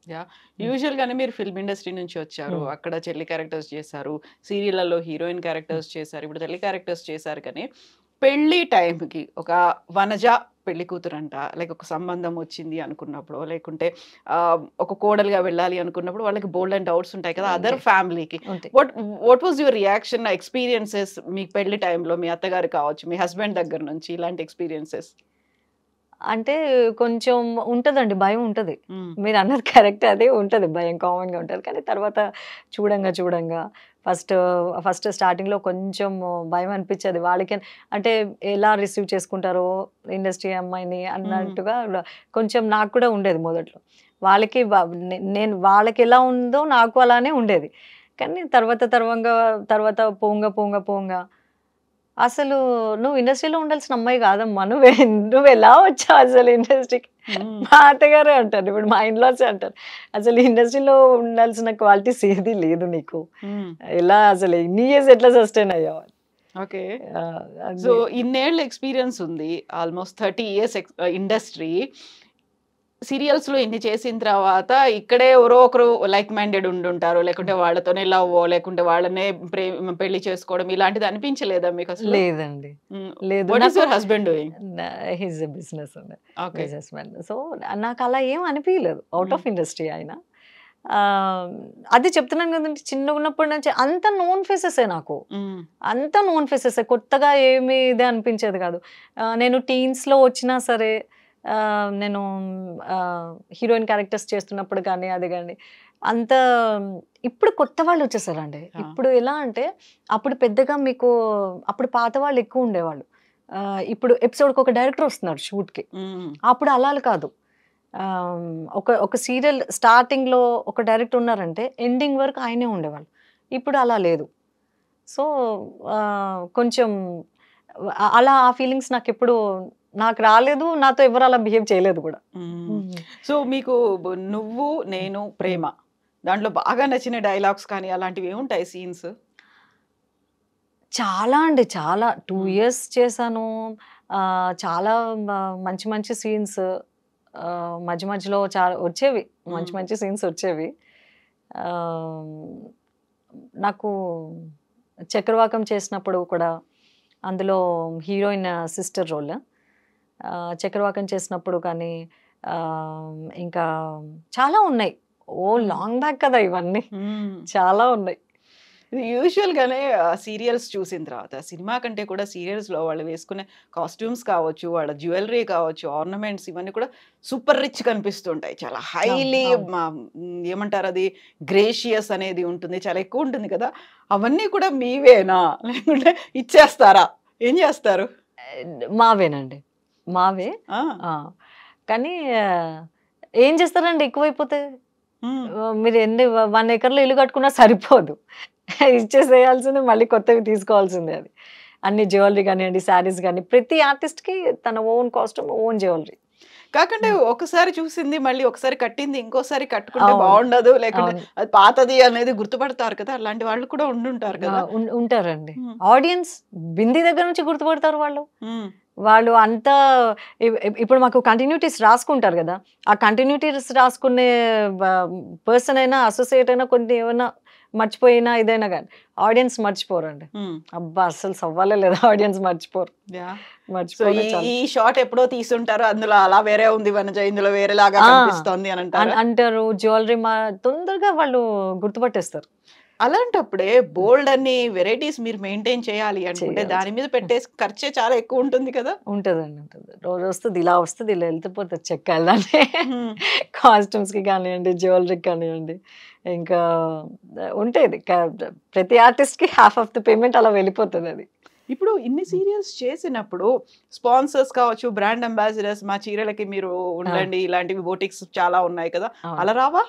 Yeah! యూజువల్‌గానే మీరు film industry నుంచి వచ్చారు. అక్కడ చెల్లి క్యారెక్టర్స్ చేశారు. సీరియల్‌లలో హీరోయిన్ క్యారెక్టర్స్ చేశారు. ఇప్పుడు తల్లి క్యారెక్టర్స్ చేశారు కానీ, పెళ్లి టైంకి ఒక వనజ పెళ్లి కూతురంట, లైక్ ఒక సంబంధం వచ్చింది అనుకున్నప్పుడో, లేకుంటే ఒక కోడలుగా వెళ్ళాలి అనుకున్నప్పుడు వాళ్ళకి బోలెడన్ని డౌట్స్ ఉంటాయి కదా! అదర్ ఉంటాయి. ఫ్యామిలీకి. ఉంటాయి. What what was your reaction, experiences మీ పెళ్లి టైంలో మీ అత్తగారు కావచ్చు, మీ హస్బెండ్ దగ్గర నుంచి ఇలాంటి ఎక్స్‌పీరియన్సెస్? అంటే కొంచెం ఉంటదండి. భయం ఉంటది. హ్మ్. మీరన్నది కరెక్టే అదే ఉంటది. భయం కామన్‌గా ఉంటది. కానీ తర్వాత చూడంగా ఫస్ట్ ఫస్ట్ స్టార్టింగ్‌లో కొంచెం భయం అనిపిచ్చేది. వాళ్ళకి అంటే ఎలా రిసీవ్ చేసుకుంటారో ఇండస్ట్రీ అమ్మాయిని హ్మ్. అన్నట్టుగా కొంచెం నాకు కూడా ఉండేది మొదట్లో. వాళ్ళకి నేను వాళ్ళకెలా ఉందో నాకు అలానే ఉండేది. కానీ తర్వాత పోంగా అసలు "నువ్వు ఇండస్ట్రీలో ఉండాల్సిన అమ్మాయి కాదమ్మా. నువ్వెలా వచ్చావు అసలు ఇండస్ట్రీకి?" హ్మ్. మా అత్తగారే అంటారు. ఇప్పుడు మా ఇన్‌లాసే అంటారు. "అసలు ఇండస్ట్రీలో ఉండాల్సిన క్వాలిటీస్ ఏది లేదు నీకు. హ్మ్. ఎలా అసలు ఇన్ని ఇయర్స్ ఎట్లా సస్టైన్ అయ్యావు?" అని. ఓకే. సో, అది. ఇన్నేళ్ల ఎక్స్‌పీరియన్స్ ఉంది. Almost 30 years industry. సీరియల్స్‌లో ఇన్ని చేసిన తర్వాత ఇక్కడే ఎవరో ఒకరు లైక్ మైండెడ్ ఉండుంటారు. లేకుంటే వాళ్ళతోనే లవ్వో, లేకుంటే వాళ్ళనే పెళ్లి చేసుకోవడం ఇలాంటిది అనిపించలేదా మీకసలు? లేదండి. హ్మ్. లేదు. వాట్ ఈస్ నాకు your husband doing? His a business అండి. ఓకే. Business man. సో, నాకలా ఏం అనిపియలేదు. ఔట్ హ్మ్. ఆఫ్ ఇండస్ట్రీ ఆయన. ఆహ్, అదే చెప్తున్నాను కదండీ! చిన్నగున్నప్పటి నుంచి అంత నోన్ ఫేసెసే నాకు. హ్మ్. అంతా నోన్ ఫేసెసే. కొత్తగా ఏమి ఇది అనిపించేది కాదు. నేను టీన్స్‌లో వచ్చినా సరే నేను హీరోయిన్ క్యారెక్టర్స్ చేస్తున్నప్పుడు కానీ, అది గాని అంత ఇప్పుడు కొత్త వాళ్ళొచ్చేసారండి. ఆ! ఇప్పుడు ఎలా అంటే, అప్పుడు పెద్దగా మీకు అప్పుడు పాత వాళ్ళు ఎక్కువుండేవాళ్ళు. ఇప్పుడు ఎపిసోడ్‌కి ఒక డైరెక్టర్ వస్తున్నాడు షూట్‌కి. హ్మ్. అప్పుడు అలా కాదు. ఒక సీరియల్ స్టార్టింగ్‌లో ఒక డైరెక్టర్ ఉన్నారంటే, ఎండింగ్ వరకు ఆయనే ఉండేవాళ్ళు. ఇప్పుడు అలా లేదు. సో, కొంచెం అలా ఆ ఫీలింగ్స్ నాకెప్పుడు నాకు రాలేదు. నాతో ఎవరు అలా బిహేవ్ చేయలేదు గూడా. హ్మ్. హ్మ్. సో, మీకు 'నువ్వు నేను హ్మ్. ప్రేమ' దాంట్లో బాగా నచ్చిన డైలాగ్స్ కానీ అలాంటివి ఏముంటాయి సీన్స్? చాలా అండి. చాలా 2 హ్మ్. ఇయర్స్ చేశాను. చాలా మ మంచి మంచి సీన్స్ మధ్య మధ్యలో వచ్చేవి. మంచి హ్మ్. మంచి సీన్స్ వచ్చేవి. ఆహ్, నాకు 'చక్రవాకం' చేసినప్పుడు కూడా అందులో హీరోయిన్ సిస్టర్ రోల్. 'చక్రవాకం' చేసినప్పుడు కానీ ఇంకా చాలా ఉన్నాయి. హ్మ్. లాంగ్ బ్యాక్ కదా ఇవన్నీ. హ్మ్. చాలా ఉన్నాయి. యూజువల్‌గానే సీరియల్స్ చూసిన తర్వాత, సినిమా కంటే కూడా సీరియల్స్‌లో వాళ్ళు వేసుకునే కాస్ట్యూమ్స్ కావచ్చు, వాళ్ళ జ్యువెల్లరీ కావచ్చు, ఆర్నమెంట్స్ ఇవన్నీ కూడా సూపర్ రిచ్ కనిపిస్తుంటాయి. చాలా అవును. హైలీ అవును. ఏమంటారది గ్రేషియస్ అనేది ఉంటుంది. చాలా ఎక్కువ ఉంటుంది కదా! అవన్నీ కూడా మీవేనా? లేకుంటే ఇచ్చేస్తారా? ఏం చేస్తారు? మావేనండి. మావే. ఆ! ఆ! కానీ ఏం చేస్తారండి ఎక్కువైపోతే? హ్మ్. మీరు 1 ఎకర్‌లో ఇల్లు కట్టుకున్నా సరిపోదు. ఇచ్చేసేయాల్సిందే మళ్ళీ కొత్తవి తీసుకోవాల్సిందే అది. అన్ని జ్యువెల్లరీ గానియండి, శారీస్ గాని ప్రతి ఆర్టిస్ట్‌కి తన ఓన్ కాస్ట్యూమ్, ఓన్ జ్యువెల్లరీ. కాకంటే హ్మ్. ఒకసారి చూసింది మళ్ళీ ఒకసారి కట్టింది ఇంకోసారి కట్టుకుంటే అవును. బావుండదు. లేకుంటే అవును. అది పాతది అనేది గుర్తుపడతారు కదా! అలాంటి వాళ్ళు కూడా ఉండుంటారు ఆ! కదా! ఉంటారండి. హ్మ్. ఆడియన్స్ బింది దగ్గర నుంచి గుర్తుపడతారు వాళ్ళు. హ్మ్. వాళ్ళు అంతా ఇప్పుడు మాకు కంటిన్యూటీస్ రాసుకుంటారు గదా! ఆ కంటిన్యూటీస్ రాసుకునే బ పర్సన్ అయినా, అసోసియేట్ అయినా కొన్ని ఏమన్నా మర్చిపోయినా ఇదైనా గాని, ఆడియన్స్ మర్చిపోరండి. హ్మ్. అబ్బా! అస్సలు సవ్వాలే లేదు ఆడియన్స్ మర్చిపోరు. యాహ్! సో, మర్చిపోరు ఈ చాలా. ఈ షాట్ ఎప్పుడో తీసుంటారు. అందులో అలా వేరే ఉంది వనజ, ఇందులో వేరేలాగా ఆ! కనిపిస్తోంది అనంటారా? అంటారు. జ్యువెల్లరీ తొందరగా వాళ్ళు గుర్తుపట్టేస్తారు. అలాంటప్పుడే హ్మ్. బోలెడన్ని వెరైటీస్ మీరు మెయింటైన్ చేయాలి అనుకుంటే దాని మీద చేయాల్సింది. పెట్టే ఖర్చే చాలా ఎక్కువుంటుంది కదా! ఉంటదండి. ఉంటది. రోజొస్తది, ఇలా వస్తది, ఇలా ఎళ్ళిపోతది చెక్కెళ్ళాలి. హ్మ్. కాస్ట్యూమ్స్‌కి కానియండి, జ్యువెల్లరీకి కానియండి, ఇంకా ఉంటది. ప్రతి ఆర్టిస్ట్‌కి హాఫ్ ఆఫ్ ది పేమెంట్ అలా వెళ్ళిపోతదది. ఇప్పుడు ఇన్ని హ్మ్. సీరియల్స్ చేసినప్పుడు స్పాన్సర్స్ కావచ్చు, బ్రాండ్ అంబాసిడర్స్ మా చీరలకి మీరు ఆ! ఉండండి. ఇలాంటివి బోటిక్స్ చాలా ఉన్నాయి కదా! అవును. అలా రావా?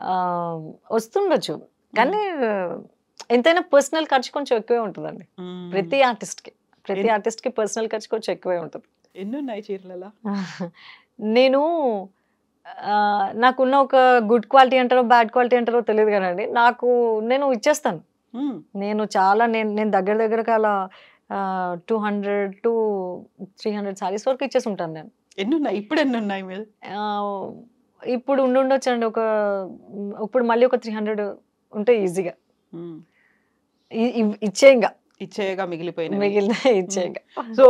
ఆహ్, వస్తుండొచ్చు. హ్మ్. కానీ ఎంతైనా పర్సనల్ ఖర్చు కొంచెం ఎక్కువే ఉంటదండి. హ్మ్. ప్రతి ఆర్టిస్ట్‌కి. ప్రతి ఎన్ ఆర్టిస్ట్‌కి పర్సనల్ ఖర్చు కొంచెం ఎక్కువే ఉంటది. ఎన్నున్నాయి చీరలలా? నేను నాకున్న ఒక గుడ్ క్వాలిటీ అంటారో, బ్యాడ్ క్వాలిటీ అంటారో తెలీదు గానండి. నేను ఇచ్చేస్తాను. హ్మ్. నేను నేను దగ్గర దగ్గరగా అలా 200-300 సారీస్ వరకు ఇచ్చేసుంటాను నేను. ఎన్నున్నాయి? ఇప్పుడెన్నున్నాయి మీరు? ఆహ్, ఇప్పుడు ఉండుండొచ్చండి. ఇప్పుడు మళ్ళీ ఒక 300 ఉంటే ఈజీగా ఇచ్చేయంగా, ఇచ్చేయగా మిగిలిపోయినవి. మిగిలిన ఇచ్చేయంగా. సో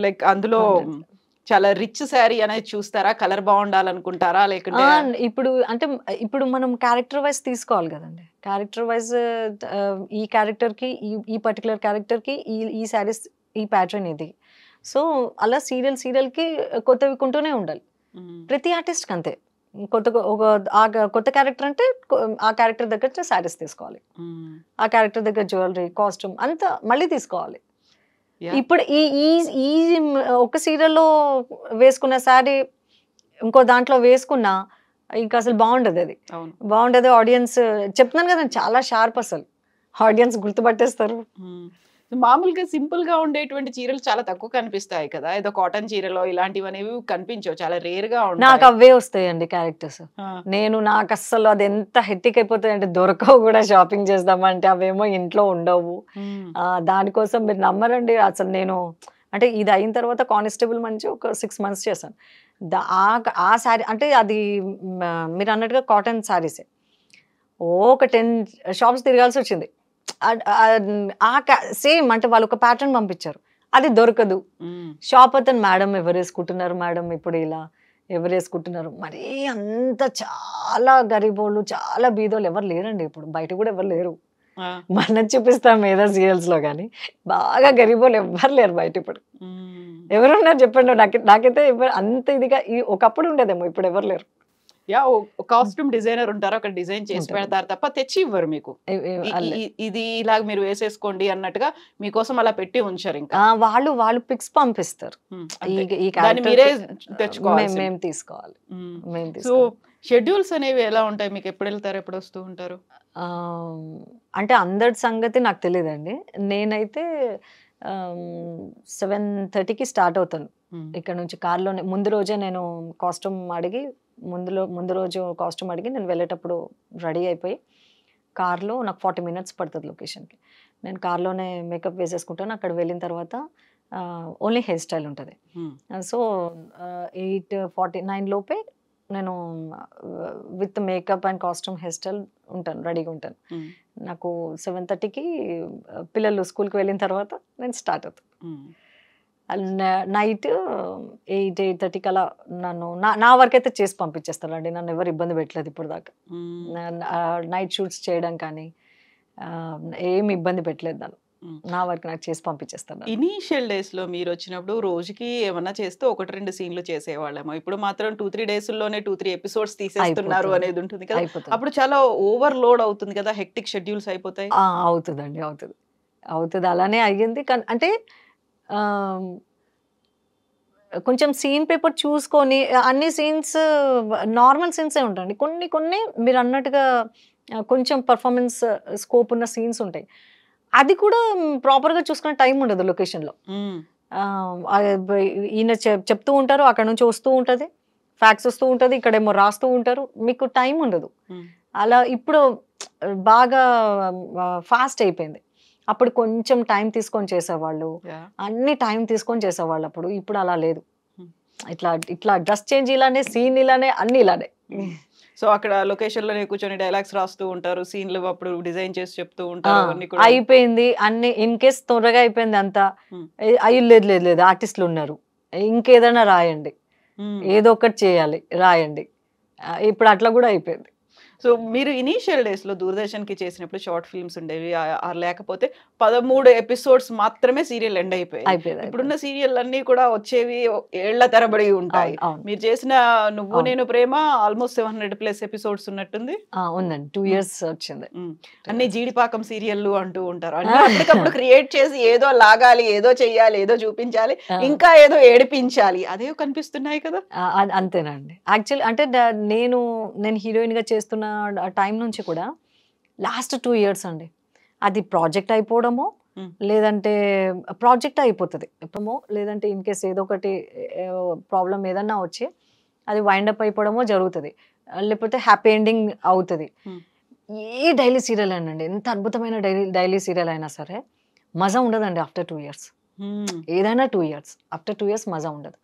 లైక్ అందులో 100. చాలా రిచ్ శారీ అనేది చూస్తారా? కలర్ బాగుండాలనుకుంటారా? లేకుంటే ఇప్పుడు అంటే ఇప్పుడు మనం క్యారెక్టర్ వైజ్ తీసుకోవాలి కదండి. క్యారెక్టర్ వైజ్ ఈ క్యారెక్టర్కి ఈ పర్టికులర్ క్యారెక్టర్కి ఈ శారీస్ ఈ ప్యాటర్న్ ఇది. సో అలా సీరియల్కి కొత్తవి కొంటూనే ఉండాలి. ప్రతి ఆర్టిస్ట్కి అంతే. కొత్త క్యారెక్టర్ అంటే ఆ క్యారెక్టర్ దగ్గర శారీస్ తీసుకోవాలి, ఆ క్యారెక్టర్ దగ్గర జ్యువెలరీ కాస్ట్యూమ్ అంతా మళ్ళీ తీసుకోవాలి. ఇప్పుడు ఈ ఈ ఈ ఒక సీరియల్లో వేసుకున్న శారీ ఇంకో దాంట్లో వేసుకున్నా ఇంకా అసలు బాగుండదు. అది బాగుండదు. ఆడియన్స్ చెప్తున్నాను కదండి, చాలా షార్ప్, అసలు ఆడియన్స్ గుర్తుపట్టేస్తారు. మామూలుగా సింపుల్ గా ఉండేటువంటి చీరలు చాలా తక్కువ కనిపిస్తాయి కదా, ఏదో కాటన్ చీరలో ఇలాంటివి అనేవి కనిపించవు, చాలా రేర్ గా ఉంటాయి. నాకు అవే వస్తాయండి క్యారెక్టర్స్. నాకు అస్సలు అది ఎంత హెట్టిక్ అయిపోతాయి అంటే దొరకవు కూడా. షాపింగ్ చేద్దామంటే అవేమో ఇంట్లో ఉండవు. దానికోసం మీరు నమ్మరండి, అసలు నేను అంటే ఇది అయిన తర్వాత కానిస్టేబుల్ మంచి ఒక 6 months చేశాను. ఆ శారీ అంటే అది మీరు అన్నట్టుగా కాటన్ శారీసే. ఒక 10 shops తిరగాల్సి వచ్చింది. సేమ్ అంటే వాళ్ళు ఒక ప్యాటర్న్ పంపించారు, అది దొరకదు. షాప్ అతను, మేడం ఎవరు వేసుకుంటున్నారు మేడం ఇప్పుడు ఇలా, ఎవరు వేసుకుంటున్నారు? మరీ అంత చాలా గరీబోళ్ళు, చాలా బీదోళ్ళు ఎవరు లేరండి ఇప్పుడు, బయట కూడా ఎవరు లేరు. మనం చూపిస్తాం ఏదో సీరియల్స్ లో, కానీ బాగా గరీబోళ్ళు ఎవరు లేరు బయట ఇప్పుడు. ఎవరున్నారు చెప్పండి? నాకైతే ఎవరు అంత ఇదిగా ఒకప్పుడు ఉండేదేమో, ఇప్పుడు ఎవరు లేరు. కాస్ట్యూమ్ డిజైనర్ ఉంటారు, అక్కడ డిజైన్ చేసి పెడతారు తప్ప తెచ్చి ఇవ్వరు మీకు. ఇది ఇలాగ మీరు వేసేసుకోండి అన్నట్టుగా మీకోసం అలా పెట్టి ఉంచారు. ఇంకా వాళ్ళు పిక్స్ పంపిస్తారు, మీరే తెచ్చుకోవాలి, మేము తీసుకోవాలి. సో షెడ్యూల్స్ అనేవి ఎలా ఉంటాయి మీకు? ఎప్పుడు వెళ్తారు, ఎప్పుడు వస్తూ ఉంటారు? అంటే అందరి సంగతి నాకు తెలియదండి. నేనైతే 7:30కి స్టార్ట్ అవుతాను ఇక్కడ నుంచి కార్లోనే. ముందు రోజే నేను కాస్ట్యూమ్ అడిగి ముందు రోజు కాస్ట్యూమ్ అడిగి నేను వెళ్ళేటప్పుడు రెడీ అయిపోయి కార్లో, నాకు 40 minutes పడుతుంది లొకేషన్కి. నేను కార్లోనే మేకప్ వేసేసుకుంటాను. అక్కడ వెళ్ళిన తర్వాత ఓన్లీ హెయిర్ స్టైల్ ఉంటుంది. సో 8:49 లోపే నేను with makeup and costume hair style ఉంటాను, రెడీగా ఉంటాను. నాకు 7:30కి పిల్లలు స్కూల్కి వెళ్ళిన తర్వాత నేను స్టార్ట్ అవుతాను. నైట్ 8:30కి అలా నా వర్క్ అయితే చేసి పంపించేస్తానండి. నన్ను ఎవరు ఇబ్బంది పెట్టలేదు ఇప్పుడు దాకా. నైట్ షూట్స్ చేయడం కానీ ఏమి ఇబ్బంది పెట్టలేదు నన్ను. నా వర్క్ నాకు చేసి పంపించేస్తాను. ఇనీషియల్ డేస్ లో మీరు వచ్చినప్పుడు రోజుకి ఏమన్నా చేస్తే 1-2 సీన్లు చేసేవాళ్ళేమో. ఇప్పుడు మాత్రం 2-3 డేస్లోనే 2-3 ఎపిసోడ్స్ తీసేస్తున్నారు అనేది ఉంటుంది కదా. అప్పుడు చాలా ఓవర్లోడ్ అవుతుంది కదా, హెక్టిక్ షెడ్యూల్స్ అయిపోతాయి. అవుతుందండి, అవుతుంది. అలానే అయ్యింది. కానీ అంటే కొంచెం సీన్ పేపర్ చూసుకొని, అన్ని సీన్స్ నార్మల్ సీన్సే ఉంటాయండి. కొన్ని మీరు అన్నట్టుగా కొంచెం పర్ఫార్మెన్స్ స్కోప్ ఉన్న సీన్స్ ఉంటాయి. అది కూడా ప్రాపర్గా చూసుకునే టైం ఉండదు లొకేషన్లో. ఈయన చెప్తూ ఉంటారు, అక్కడ నుంచి వస్తూ ఉంటుంది, ఫ్యాక్స్ వస్తూ ఉంటుంది, ఇక్కడేమో రాస్తూ ఉంటారు, మీకు టైం ఉండదు. అలా ఇప్పుడు బాగా ఫాస్ట్ అయిపోయింది. అప్పుడు కొంచెం టైం తీసుకొని చేసేవాళ్ళు, అన్ని టైం తీసుకొని చేసేవాళ్ళు అప్పుడు. ఇప్పుడు అలా లేదు. ఇట్లా డ్రెస్ చేంజ్ ఇలానే, సీన్ ఇలానే, అన్ని ఇలానే. సో అక్కడ లొకేషన్ లోనే కూర్చొని డైలాగ్స్ రాస్తూ ఉంటారు, సీన్లు అప్పుడు డిజైన్ చేసి చెప్తూ ఉంటారు. అయిపోయింది అన్ని, ఇన్ కేస్ త్వరగా అయిపోయింది అంతా, అయ్యి లేదు ఆర్టిస్టులు ఉన్నారు, ఇంకేదైనా రాయండి, ఏదో ఒకటి చేయాలి, రాయండి. ఇప్పుడు అట్లా కూడా అయిపోయింది. సో మీరు ఇనీషియల్ డేస్ లో దూరదర్శన్కి చేసినప్పుడు షార్ట్ ఫిల్మ్స్ ఉండేవి, లేకపోతే 13 ఎపిసోడ్స్ మాత్రమే సీరియల్ ఎండ్ అయిపోయాయి. ఇప్పుడున్న సీరియల్ అన్ని కూడా వచ్చేవి ఏళ్ల తరబడి ఉంటాయి. మీరు చేసిన నువ్వు నేను ప్రేమ ఆల్మోస్ట్ 700+ ఎపిసోడ్స్ ఉన్నట్టుంది. ఉందండి, 2 years వచ్చింది. అన్ని జీడిపాకం సీరియల్లు అంటూ ఉంటారు. అప్పటికప్పుడు క్రియేట్ చేసి ఏదో లాగాలి, ఏదో చెయ్యాలి, ఏదో చూపించాలి, ఇంకా ఏదో ఏడిపించాలి, అదే కనిపిస్తున్నాయి కదా. అంతేనండి. యాక్చువల్లీ అంటే నేను హీరోయిన్ గా చేస్తున్న టైం నుంచి కూడా లాస్ట్ 2 years అండి, అది ప్రాజెక్ట్ అయిపోవడమో, లేదంటే ప్రాజెక్ట్ అయిపోతుంది ఎప్పుడో, లేదంటే ఇన్ కేస్ ఏదో ఒకటి ప్రాబ్లం ఏదన్నా వచ్చి అది వైండప్ అయిపోవడమో జరుగుతుంది, లేకపోతే హ్యాపీ ఎండింగ్ అవుతుంది. ఏ డైలీ సీరియల్ అయినండి, ఎంత అద్భుతమైన డైలీ సీరియల్ అయినా సరే మజా ఉండదండి ఆఫ్టర్ 2 years. ఏదైనా 2 years, ఆఫ్టర్ 2 years మజా ఉండదు.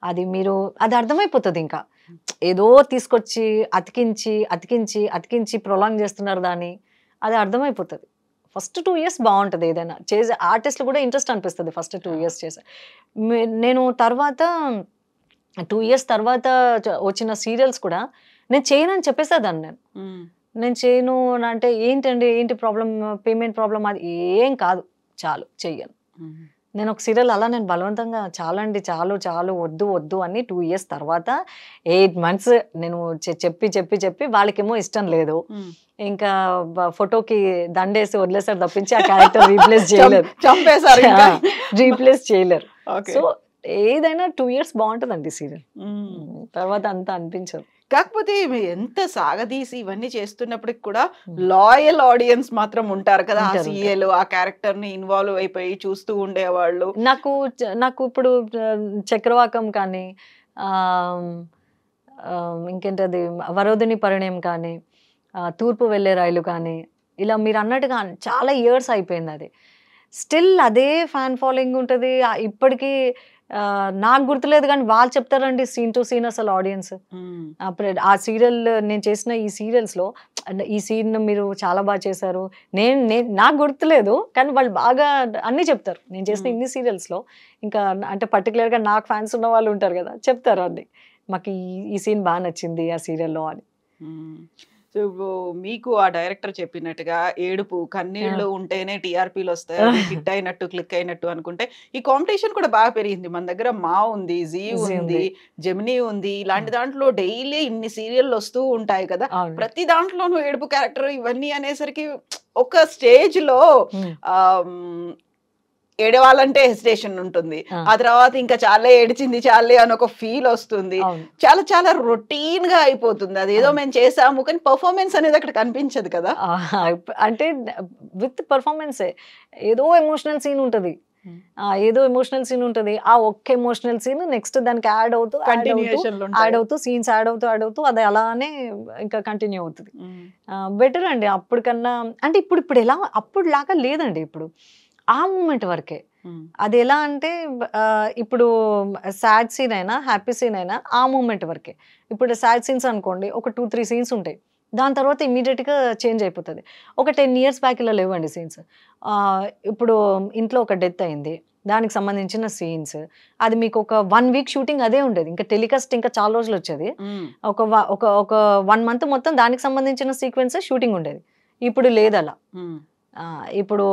అది మీరు అది అర్థమైపోతుంది ఇంకా ఏదో తీసుకొచ్చి అతికించి అతికించి అతికించి ప్రొలాంగ్ చేస్తున్నారు దాన్ని అది అర్థమైపోతుంది ఫస్ట్ 2 ఇయర్స్ బాగుంటుంది ఏదైనా చేసే ఆర్టిస్ట్లు కూడా ఇంట్రెస్ట్ అనిపిస్తుంది ఫస్ట్ 2 ఇయర్స్ చేసే నేను తర్వాత 2 ఇయర్స్ తర్వాత వచ్చిన సీరియల్స్ కూడా నేను చేయనని చెప్పేసేదాన్ని నేను చేయను అంటే ఏంటండి ఏంటి ప్రాబ్లం పేమెంట్ ప్రాబ్లం అది ఏం కాదు చాలు చెయ్యను నేను ఒక సీరియల్ అలా నేను బలవంతంగా చాలండి చాలు చాలు వద్దు వద్దు అని 2 ఇయర్స్ తర్వాత 8 months నేను చెప్పి చెప్పి చెప్పి వాళ్ళకేమో ఇష్టం లేదు ఇంకా ఫోటోకి దండేసి వదిలేసారు తప్పించి ఆ క్యారెక్టర్ రీప్లేస్ చేయలేరు రీప్లేస్ చేయలేరు సో ఏదైనా 2 ఇయర్స్ బాగుంటుందండి సీరియల్ తర్వాత అంతా అనిపించదు కాకపోతే ఎంత సాగదీసి ఇవన్నీ చేస్తున్నప్పటికి కూడా లాయల్ ఆడియన్స్ మాత్రం ఉంటారు కదా ఆ సీరియల్ ఆ క్యారెక్టర్ ని ఇన్వాల్వ్ అయిపోయి చూస్తూ ఉండేవాళ్ళు నాకు ఇప్పుడు చక్రవాకం కానీ ఇంకేంటది వరోధిని పరిణయం కానీ తూర్పు వెళ్ళే రైలు కానీ ఇలా మీరు అన్నట్టుగా చాలా ఇయర్స్ అయిపోయింది అది స్టిల్ అదే ఫ్యాన్ ఫాలోయింగ్ ఉంటుంది ఇప్పటికీ నాకు గుర్తులేదు కానీ వాళ్ళు చెప్తారండి సీన్ టు సీన్ అసలు ఆడియన్స్ అప్పుడు ఆ సీరియల్ నేను చేసిన ఈ సీరియల్స్లో ఈ సీన్ మీరు చాలా బాగా చేశారు నాకు గుర్తులేదు కానీ వాళ్ళు బాగా అన్నీ చెప్తారు నేను చేసిన ఇన్ని సీరియల్స్లో ఇంకా అంటే పర్టికులర్గా నాకు ఫ్యాన్స్ ఉన్న వాళ్ళు ఉంటారు కదా చెప్తారు అన్ని మాకు ఈ సీన్ బాగా నచ్చింది ఆ సీరియల్లో అని సో మీకు ఆ డైరెక్టర్ చెప్పినట్టుగా ఏడుపు కన్నీళ్లు ఉంటేనే టీఆర్పీలు వస్తాయి హిట్ అయినట్టు క్లిక్ అయినట్టు అనుకుంటే ఈ కాంపిటీషన్ కూడా బాగా పెరిగింది మన దగ్గర మా ఉంది జీ ఉంది జెమినీ ఉంది ఇలాంటి దాంట్లో డైలీ ఇన్ని సీరియల్లు వస్తూ ఉంటాయి కదా ప్రతి దాంట్లోనూ ఏడుపు క్యారెక్టర్ ఇవన్నీ అనేసరికి ఒక స్టేజ్ లో ఏడవాలంటే హెసిటేషన్ ఉంటుంది ఆ తర్వాత ఇంకా చాలా ఏడిచింది చాలే అని ఒక ఫీల్ వస్తుంది చాలా చాలా రొటీన్ గా అయిపోతుంది అది ఏదో మేము చేసాము కానీ పర్ఫార్మెన్స్ అనేది అక్కడ కనిపించదు కదా అంటే విత్ పర్ఫార్మెన్సే ఏదో ఎమోషనల్ సీన్ ఉంటుంది ఏదో ఎమోషనల్ సీన్ ఉంటుంది ఆ ఒక్క ఎమోషనల్ సీన్ నెక్స్ట్ దానికి యాడ్ అవుతూ సీన్స్ యాడ్ అవుతూ అది అలానే ఇంకా కంటిన్యూ అవుతుంది బెటర్ అండి అప్పటికన్నా అంటే ఇప్పుడు ఎలా అప్పుడు లాగా లేదండి ఇప్పుడు ఆ మూమెంట్ వరకే అది ఎలా అంటే ఇప్పుడు సాడ్ సీన్ అయినా హ్యాపీ సీన్ అయినా ఆ మూమెంట్ వరకే ఇప్పుడు సాడ్ సీన్స్ అనుకోండి ఒక 2-3 సీన్స్ ఉంటాయి దాని తర్వాత ఇమీడియట్గా చేంజ్ అయిపోతుంది ఒక 10 years బ్యాక్ ఇలా లేవండి సీన్స్ ఇప్పుడు ఇంట్లో ఒక డెత్ అయింది దానికి సంబంధించిన సీన్స్ అది మీకు ఒక 1 week షూటింగ్ అదే ఉండేది ఇంకా టెలికాస్ట్ ఇంకా చాలా రోజులు వచ్చేది ఒక 1 month మొత్తం దానికి సంబంధించిన సీక్వెన్స్ షూటింగ్ ఉండేది ఇప్పుడు లేదు అలా ఇప్పుడు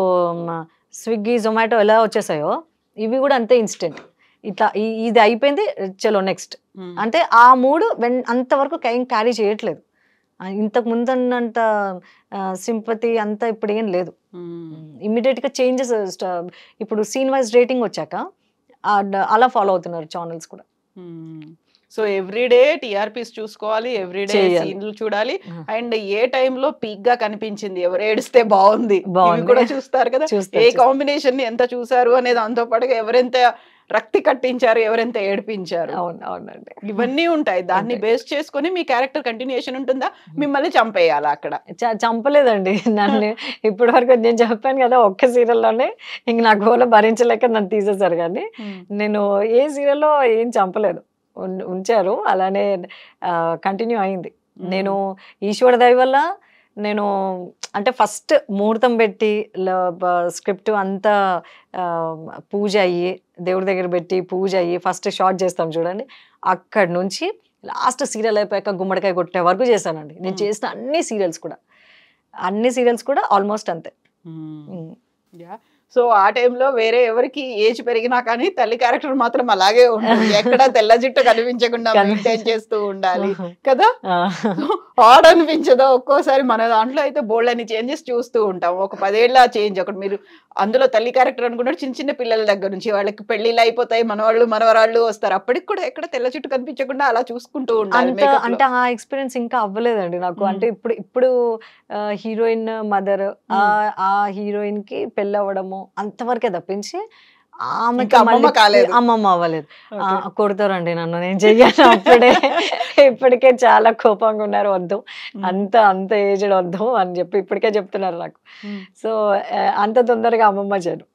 స్విగ్గీ జొమాటో ఎలా వచ్చేసాయో ఇవి కూడా అంతే ఇన్స్టెంట్ ఇట్లా ఇది అయిపోయింది చలో నెక్స్ట్ అంటే ఆ మూడు అంతవరకు క్యారీ చేయట్లేదు ఇంతకు ముందన్నంత సింపతి అంతా ఇప్పుడు ఏం లేదు ఇమ్మీడియట్గా చేంజెస్ ఇప్పుడు సీన్ వైజ్ రేటింగ్ వచ్చాక అలా ఫాలో అవుతున్నారు ఛానల్స్ కూడా సో ఎవ్రీడే టీఆర్పీస్ చూసుకోవాలి ఎవ్రీడే సీన్లు చూడాలి అండ్ ఏ టైంలో పీక్ గా కనిపించింది ఎవరు ఏడిస్తే బాగుంది కూడా చూస్తారు కదా ఏ కాంబినేషన్ ని ఎంత చూసారు అనేది దాంతో పాటుగా ఎవరెంత రక్తి కట్టించారు ఎవరెంత ఏడిపించారు అవునండి ఇవన్నీ ఉంటాయి దాన్ని బేస్ చేసుకుని మీ క్యారెక్టర్ కంటిన్యూషన్ ఉంటుందా మిమ్మల్ని చంపేయాలి అక్కడ చంపలేదండి నన్ను ఇప్పటి వరకు నేను చెప్పాను కదా ఒక్క సీరియల్లోనే ఇంక నా గోల భరించలేక నన్ను తీసేశారు కానీ నేను ఏ సీరియల్లో ఏం చంపలేదు ఉంచారు అలానే కంటిన్యూ అయింది నేను ఈశ్వర దయ వల్ల నేను అంటే ఫస్ట్ ముహూర్తం పెట్టి స్క్రిప్ట్ అంతా పూజ అయ్యి దేవుడి దగ్గర పెట్టి పూజ అయ్యి ఫస్ట్ షార్ట్ చేస్తాం చూడండి అక్కడి నుంచి లాస్ట్ సీరియల్ అయిపోయాక గుమ్మడికాయ కొట్టే వరకు చేశానండి నేను చేసిన అన్ని సీరియల్స్ కూడా ఆల్మోస్ట్ అంతే సో ఆ టైంలో వేరే ఎవరికి ఏజ్ పెరిగినా కానీ తల్లి క్యారెక్టర్ మాత్రం అలాగే ఉంటుంది ఎక్కడ తెల్ల జుట్టు కనిపించకుండా మెయింటైన్ చేస్తూ ఉండాలి కదా ఆడ్ అనిపించదో ఒక్కోసారి మన దాంట్లో అయితే బోల్డ్ అని చేంజెస్ చూస్తూ ఉంటాం ఒక 10 ఏళ్ళ చేంజ్ ఒకటి మీరు అందులో తల్లి క్యారెక్టర్ అనుకున్నట్టు చిన్న చిన్న పిల్లల దగ్గర నుంచి వాళ్ళకి పెళ్లిళ్ళు అయిపోతాయి మనవాళ్ళు మనవరాళ్ళు వస్తారు అప్పటికి కూడా ఎక్కడ తెల్ల జుట్టు కనిపించకుండా అలా చూసుకుంటూ ఉండాలి అంటే ఆ ఎక్స్పీరియన్స్ ఇంకా అవ్వలేదండి నాకు అంటే ఇప్పుడు హీరోయిన్ మదర్ ఆ హీరోయిన్ కి పెళ్ళి అవ్వడము అంతవరకే తప్పించి అమ్మమ్మ అవ్వలేదు కొడతారండి నన్ను నేను చెయ్యాను అప్పుడే ఇప్పటికే చాలా కోపంగా ఉన్నారు వద్దు అంత ఏజ్డ్ వద్దు అని చెప్పి ఇప్పటికే చెప్తున్నారు నాకు సో అంత తొందరగా అమ్మమ్మ చేయను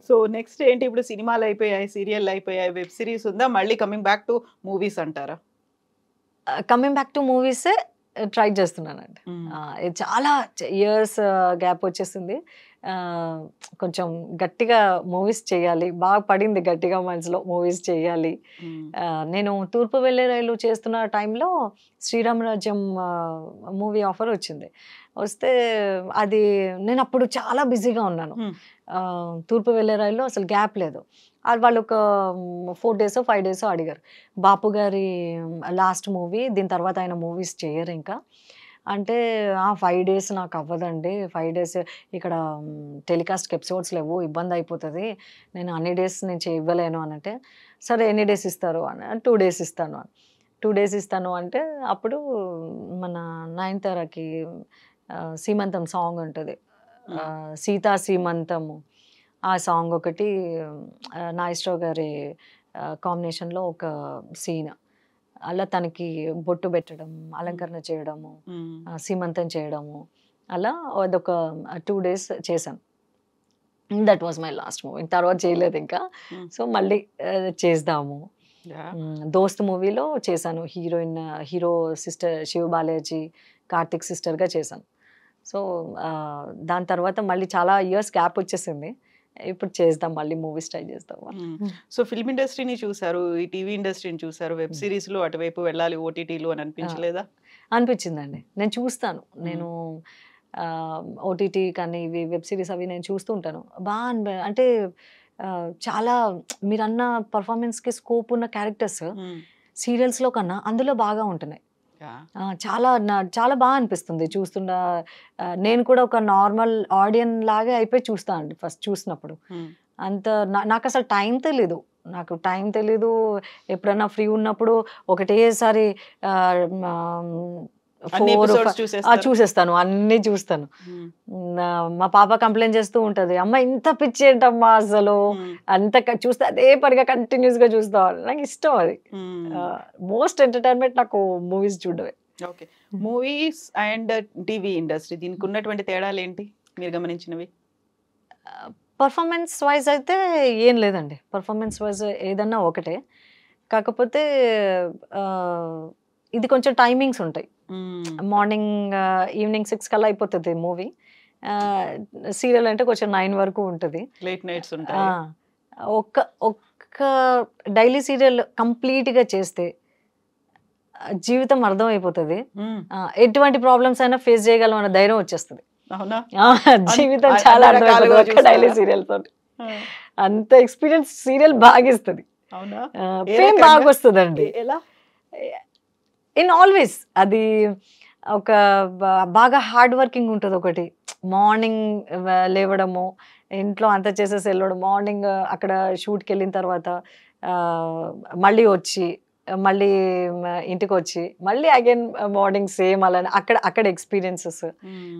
సో నెక్స్ట్ ఏంటి, ఇప్పుడు సినిమాలు అయిపోయాయి, సీరియల్ అయిపోయాయి, వెబ్ సిరీస్ ఉందా, మళ్ళీ కమింగ్ బ్యాక్ టు మూవీస్ అంటారా? కమింగ్ బ్యాక్ టు మూవీసే ట్రై చేస్తున్నానండి. ఇది చాలా ఇయర్స్ గ్యాప్ వచ్చేసింది. కొంచెం గట్టిగా మూవీస్ చేయాలి, బాగా పడింది గట్టిగా మనసులో మూవీస్ చేయాలి. నేను తూర్పు వెళ్ళే రైలు చేస్తున్న టైంలో శ్రీరామ రాజ్యం మూవీ ఆఫర్ వచ్చింది. వస్తే అది నేను అప్పుడు చాలా బిజీగా ఉన్నాను. తూర్పు వెళ్ళే రైల్లో అసలు గ్యాప్ లేదు. వాళ్ళు ఒక 4 days 5 days అడిగారు. బాపు గారి లాస్ట్ మూవీ, దీని తర్వాత ఆయన మూవీస్ చేయరు ఇంకా అంటే, 5 days నాకు అవ్వదండి, 5 days ఇక్కడ టెలికాస్ట్కి ఎపిసోడ్స్ లేవు, ఇబ్బంది అయిపోతుంది, నేను అన్ని డేస్ నేను ఇవ్వలేను అని అంటే, సరే ఎన్ని డేస్ ఇస్తారు అని, 2 days ఇస్తాను అని. 2 days ఇస్తాను అంటే అప్పుడు మన నయనతారకి సీమంతం సాంగ్ ఉంటుంది, సీతా సీమంతము, ఆ సాంగ్ ఒకటి నాగేశ్వరరావు గారి కాంబినేషన్లో ఒక సీన్, అలా తనకి బొట్టు పెట్టడం, అలంకరణ చేయడము, సీమంతం చేయడము, అలా అదొక 2 days చేశాను. That was my last movie. తర్వాత చేయలేదు ఇంకా. సో మళ్ళీ చేద్దాము. దోస్త్ మూవీలో చేశాను, హీరో సిస్టర్ శివ బాలాజీ, కార్తిక్ సిస్టర్గా చేశాను. సో దాని తర్వాత మళ్ళీ చాలా ఇయర్స్ గ్యాప్ వచ్చేసింది. ఇప్పుడు చేద్దాం, మళ్ళీ మూవీస్ ట్రై చేద్దాం. సో ఫిల్మ్ ఇండస్ట్రీని చూసారు, ఈ టీవీ ఇండస్ట్రీని చూసారు, వెబ్ సిరీస్లో అటువైపు వెళ్ళాలి ఓటీటీలు అని అనిపించలేదా? అనిపించిందండి. నేను చూస్తాను, నేను ఓటీటీ కానీ ఇవి వెబ్ సిరీస్ అవి నేను చూస్తూ ఉంటాను. బాగా అంటే చాలా మీరన్న పర్ఫార్మెన్స్కి స్కోప్ ఉన్న క్యారెక్టర్స్ సీరియల్స్లో కన్నా అందులో బాగా ఉంటున్నాయి. చాలా చాలా బాగా అనిపిస్తుంది చూస్తున్న. నేను కూడా ఒక నార్మల్ ఆడియన్ లాగే అయిపోయి చూస్తాను అండి ఫస్ట్ చూసినప్పుడు. అంత నాకు అసలు టైం తెలీదు. ఎప్పుడన్నా ఫ్రీ ఉన్నప్పుడు ఒకటేసారి చూసేస్తాను, అన్ని చూస్తాను. మా పాప కంప్లైంట్ చేస్తూ ఉంటది, అమ్మ ఇంత పిచ్చి ఏంటమ్మా అసలు, అంత చూస్తే అదే పనిగా కంటిన్యూస్ గా చూస్తాం. నాకు ఇష్టం అది. మోస్ట్ ఎంటర్టైన్మెంట్ నాకు మూవీస్ చూడవే. Okay, movies and TV industry, దీనికి ఉన్నటువంటి తేడాలు ఏంటి మీరు గమనించినవి? పర్ఫార్మెన్స్ వైజ్ అయితే ఏం లేదండి. పర్ఫార్మెన్స్ వైజ్ ఏదన్నా ఒకటే, కాకపోతే ఇది కొంచెం టైమింగ్స్ ఉంటాయి. మార్నింగ్ ఈవినింగ్ 6 కల్లా అయిపోతుంది మూవీ. సీరియల్ అంటే కొంచెం 9 వరకు ఉంటుంది, లేట్ నైట్స్ ఉంటాయి. ఒక్క డైలీ సీరియల్ కంప్లీట్గా చేస్తే జీవితం అర్థం అయిపోతుంది. ఎటువంటి ప్రాబ్లమ్స్ అయినా ఫేస్ చేయగలం అన్న ధైర్యం వచ్చేస్తుంది. జీవితం చాలా అర్థం డైలీ సీరియల్ తోటి. అంత ఎక్స్పీరియన్స్ సీరియల్ బాగా ఇస్తుంది, ఫేమ్ బాగా వస్తుందండి. ఎలా ఇన్ ఆల్వేస్ అది ఒక బాగా హార్డ్ వర్కింగ్ ఉంటుంది. ఒకటి మార్నింగ్ లేవడము, ఇంట్లో అంతా చేసేసి వెళ్ళడం, మార్నింగ్ అక్కడ షూట్కి వెళ్ళిన తర్వాత మళ్ళీ వచ్చి మళ్ళీ ఇంటికి వచ్చి మళ్ళీ అగైన్ మార్నింగ్ సేమ్ అలానే అక్కడ ఎక్స్పీరియన్సెస్,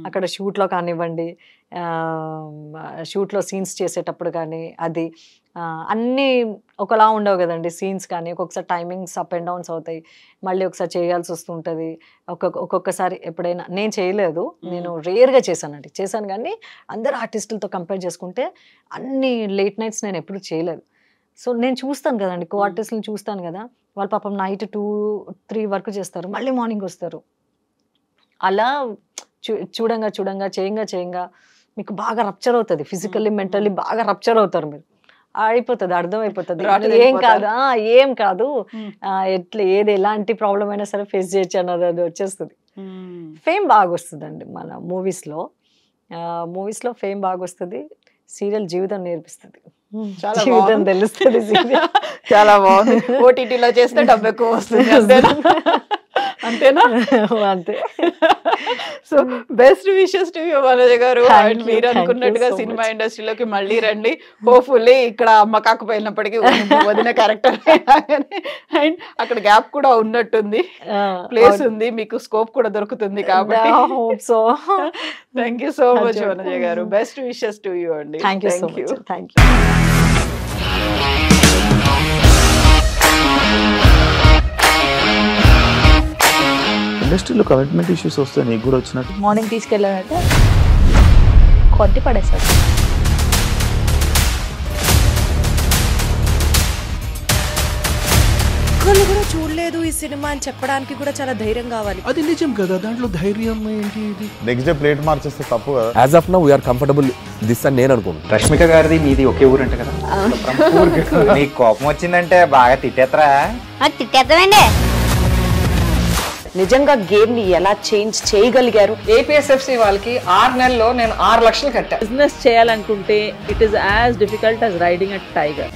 అక్కడ షూట్లో కానివ్వండి, షూట్లో సీన్స్ చేసేటప్పుడు కానీ అది అన్నీ ఒకలా ఉండవు కదండి సీన్స్. కానీ ఒక్కొక్కసారి టైమింగ్స్ అప్ అండ్ డౌన్స్ అవుతాయి, మళ్ళీ ఒకసారి చేయాల్సి వస్తుంటుంది. ఒక్కొక్కసారి ఎప్పుడైనా నేను చేయలేదు, నేను రేర్గా చేశాను కానీ అందరు ఆర్టిస్టులతో కంపేర్ చేసుకుంటే అన్ని లేట్ నైట్స్ నేను ఎప్పుడు చేయలేదు. సో నేను చూస్తాను కదండి, కో ఆర్టిస్టులను చూస్తాను కదా, వాళ్ళు పాపం నైట్ 2-3 వరకు చేస్తారు, మళ్ళీ మార్నింగ్ వస్తారు. అలా చూడంగా చేయంగా మీకు బాగా రప్చర్ అవుతుంది, ఫిజికల్లీ మెంటల్లీ బాగా రప్చర్ అవుతారు మీరు. అయిపోతుంది, అర్థమైపోతుంది ఏం కాదు ఎట్లా ఏది ఎలాంటి ప్రాబ్లం అయినా సరే ఫేస్ చేయొచ్చు అన్నది అది వచ్చేస్తుంది. ఫేమ్ బాగా వస్తుందండి మన మూవీస్లో ఫేమ్ బాగా వస్తుంది. సీరియల్ జీవితం నేర్పిస్తుంది, జీవితం తెలుస్తుంది. చాలా బాగుంది. ఓటీటీలో చేస్తే డబ్బు ఎక్కువ వస్తుంది, అంతేనా? అంతే. So best wishes to you Manoj గారు. అండ్ మీరు అనుకున్నట్టుగా సినిమా ఇండస్ట్రీలోకి మళ్ళీ రండి. హోప్ఫుల్లీ ఇక్కడ అమ్మ కాకపోయినప్పటికీ వదిన క్యారెక్టర్ అండ్ అక్కడ గ్యాప్ కూడా ఉన్నట్టుంది, ప్లేస్ ఉంది, మీకు స్కోప్ కూడా దొరుకుతుంది కాబట్టి. So thank you so much Manoj గారు. బెస్ట్ విషెస్ టు యు అండి. Thank you. ఇండస్ట్రీలో కమిట్మెంట్ ఇష్యూస్ వస్తే నీకు కూడా వచ్చినట్టు? మార్నింగ్ తీసుకెళ్ళానంటే కొద్ది పడేసాడు. ఒక్కళ్ళు కూడా చూడలేదు ఈ సినిమా అని చెప్పడానికి కూడా చాలా ధైర్యం కావాలి. అది నిజం కదా, దాంట్లో ధైర్యం ఏంటి? ఇది నెక్స్ట్ డే ప్లేట్ మార్చేస్తే తప్పు కదా. As of now we are comfortable this అని నేను అనుకుంటున్నాను. రష్మిక గారిది మీది ఒకే ఊరు అంట కదా. నీకు కోపం వచ్చిందంటే బాగా తిట్టేత్తరా? తిట్టేద్దామండి. నిజంగా గేమ్ ని ఎలా చేంజ్ చేయగలిగారు? ఏపీఎస్ఎఫ్సి వాళ్ళకి 6 నెలల్లో నేను 6 లక్షలు కట్టా. బిజినెస్ చేయాలనుకుంటే it is as difficult as riding a tiger.